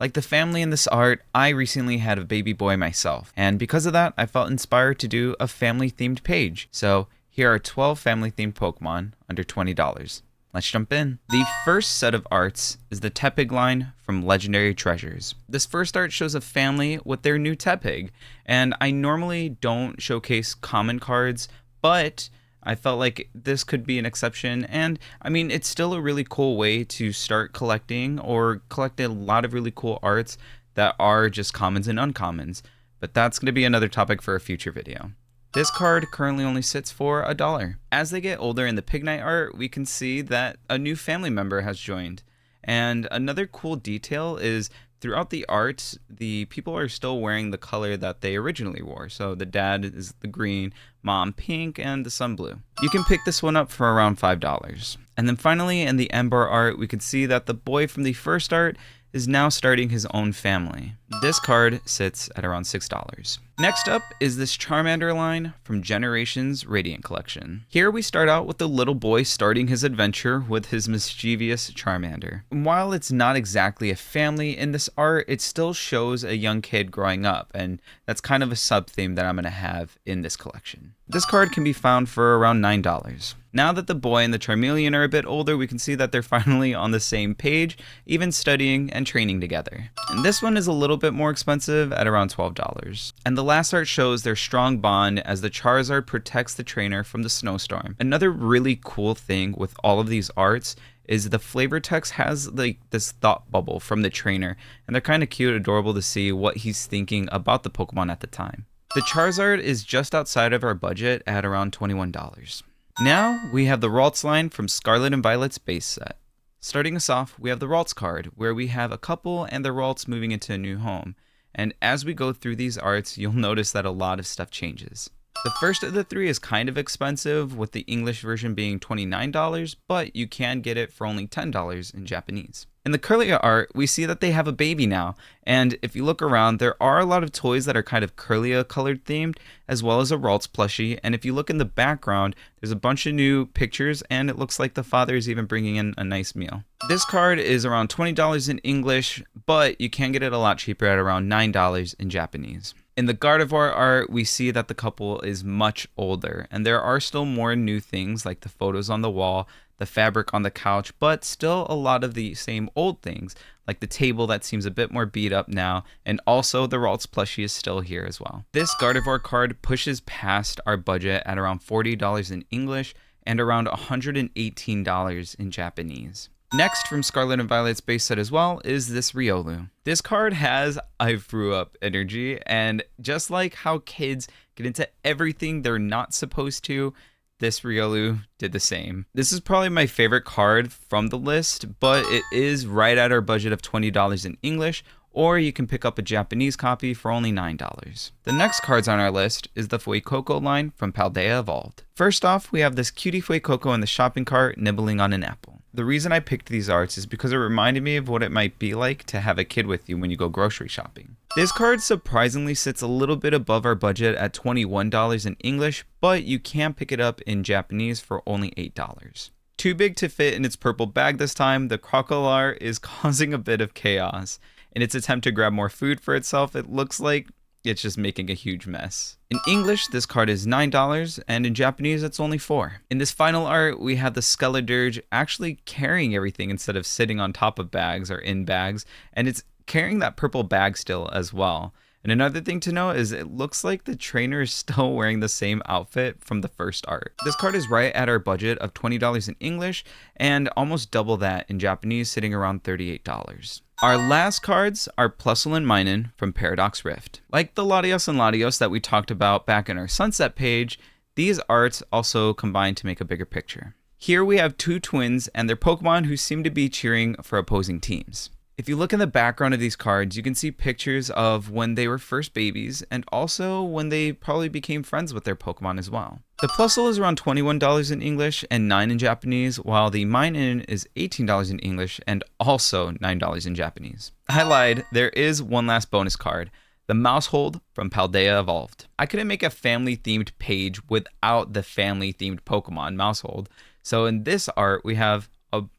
Like the family in this art, I recently had a baby boy myself, and because of that, I felt inspired to do a family-themed page. So here are 12 family-themed Pokemon under $20. Let's jump in. The first set of arts is the Tepig line from Legendary Treasures. This first art shows a family with their new Tepig, and I normally don't showcase common cards, but I felt like this could be an exception, and I mean, it's still a really cool way to start collecting or collect a lot of really cool arts that are just commons and uncommons, but that's going to be another topic for a future video. This card currently only sits for $1. As they get older in the Pignite art, we can see that a new family member has joined, and another cool detail is throughout the art, the people are still wearing the color that they originally wore. So the dad is the green, mom pink, and the son blue. You can pick this one up for around $5. And then finally, in the Emboar art, we can see that the boy from the first art is now starting his own family. This card sits at around $6. Next up is this Charmander line from Generations Radiant Collection. Here we start out with the little boy starting his adventure with his mischievous Charmander. While it's not exactly a family in this art, it still shows a young kid growing up, and that's kind of a sub-theme that I'm going to have in this collection. This card can be found for around $9. Now that the boy and the Charmeleon are a bit older, we can see that they're finally on the same page, even studying and training together. And this one is a little bit more expensive at around $12. And the last art shows their strong bond as the Charizard protects the trainer from the snowstorm. Another really cool thing with all of these arts is the flavor text has like this thought bubble from the trainer, and they're kind of cute, adorable to see what he's thinking about the Pokemon at the time. The Charizard is just outside of our budget at around $21. Now we have the Ralts line from Scarlet and Violet's base set. Starting us off, we have the Ralts card, where we have a couple and the Ralts moving into a new home. And as we go through these arts, you'll notice that a lot of stuff changes. The first of the three is kind of expensive, with the English version being $29, but you can get it for only $10 in Japanese. In the Kirlia art, we see that they have a baby now, and if you look around, there are a lot of toys that are kind of Kirlia colored themed, as well as a Ralts plushie, and if you look in the background, there's a bunch of new pictures, and it looks like the father is even bringing in a nice meal. This card is around $20 in English, but you can get it a lot cheaper at around $9 in Japanese. In the Gardevior art, we see that the couple is much older, and there are still more new things like the photos on the wall, the fabric on the couch, but still a lot of the same old things, like the table that seems a bit more beat up now, and also the Ralts plushie is still here as well. This Gardevior card pushes past our budget at around $40 in English and around $118 in Japanese. Next, from Scarlet and Violet's base set as well, is this Riolu. This card has I threw up energy, and just like how kids get into everything they're not supposed to, this Riolu did the same. This is probably my favorite card from the list, but it is right at our budget of $20 in English, or you can pick up a Japanese copy for only $9. The next cards on our list is the Fuecoco line from Paldea Evolved. First off, we have this cutie Fuecoco in the shopping cart nibbling on an apple. The reason I picked these arts is because it reminded me of what it might be like to have a kid with you when you go grocery shopping. This card surprisingly sits a little bit above our budget at $21 in English, but you can pick it up in Japanese for only $8. Too big to fit in its purple bag this time, the Crocalor is causing a bit of chaos. In its attempt to grab more food for itself, it looks like it's just making a huge mess. In English, this card is $9, and in Japanese, it's only $4. In this final art, we have the Skeledirge actually carrying everything instead of sitting on top of bags or in bags, and it's carrying that purple bag still as well. And another thing to note is it looks like the trainer is still wearing the same outfit from the first art. This card is right at our budget of $20 in English and almost double that in Japanese, sitting around $38. Our last cards are Plusle Minun from Paradox Rift. Like the Latios and Latios that we talked about back in our Sunset page, these arts also combine to make a bigger picture. Here we have two twins and their Pokemon who seem to be cheering for opposing teams. If you look in the background of these cards, you can see pictures of when they were first babies and also when they probably became friends with their Pokemon as well. The Plusle is around $21 in English and $9 in Japanese, while the Minun is $18 in English and also $9 in Japanese. I lied, there is one last bonus card, the Maushold from Paldea Evolved. I couldn't make a family-themed page without the family-themed Pokemon Maushold, so in this art we have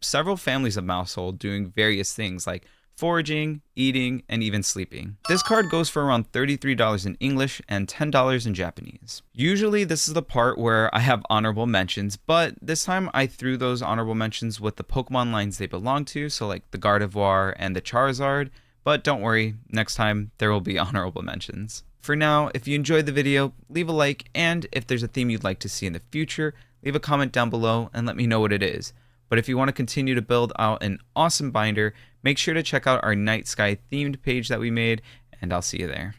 several families of Maushold doing various things like foraging, eating, and even sleeping. This card goes for around $33 in English and $10 in Japanese. Usually this is the part where I have honorable mentions, but this time I threw those honorable mentions with the Pokemon lines they belong to, so like the Gardevior and the Charizard, but don't worry, next time there will be honorable mentions. For now, if you enjoyed the video, leave a like, and if there's a theme you'd like to see in the future, leave a comment down below and let me know what it is. But if you want to continue to build out an awesome binder, make sure to check out our Night Sky themed page that we made, and I'll see you there.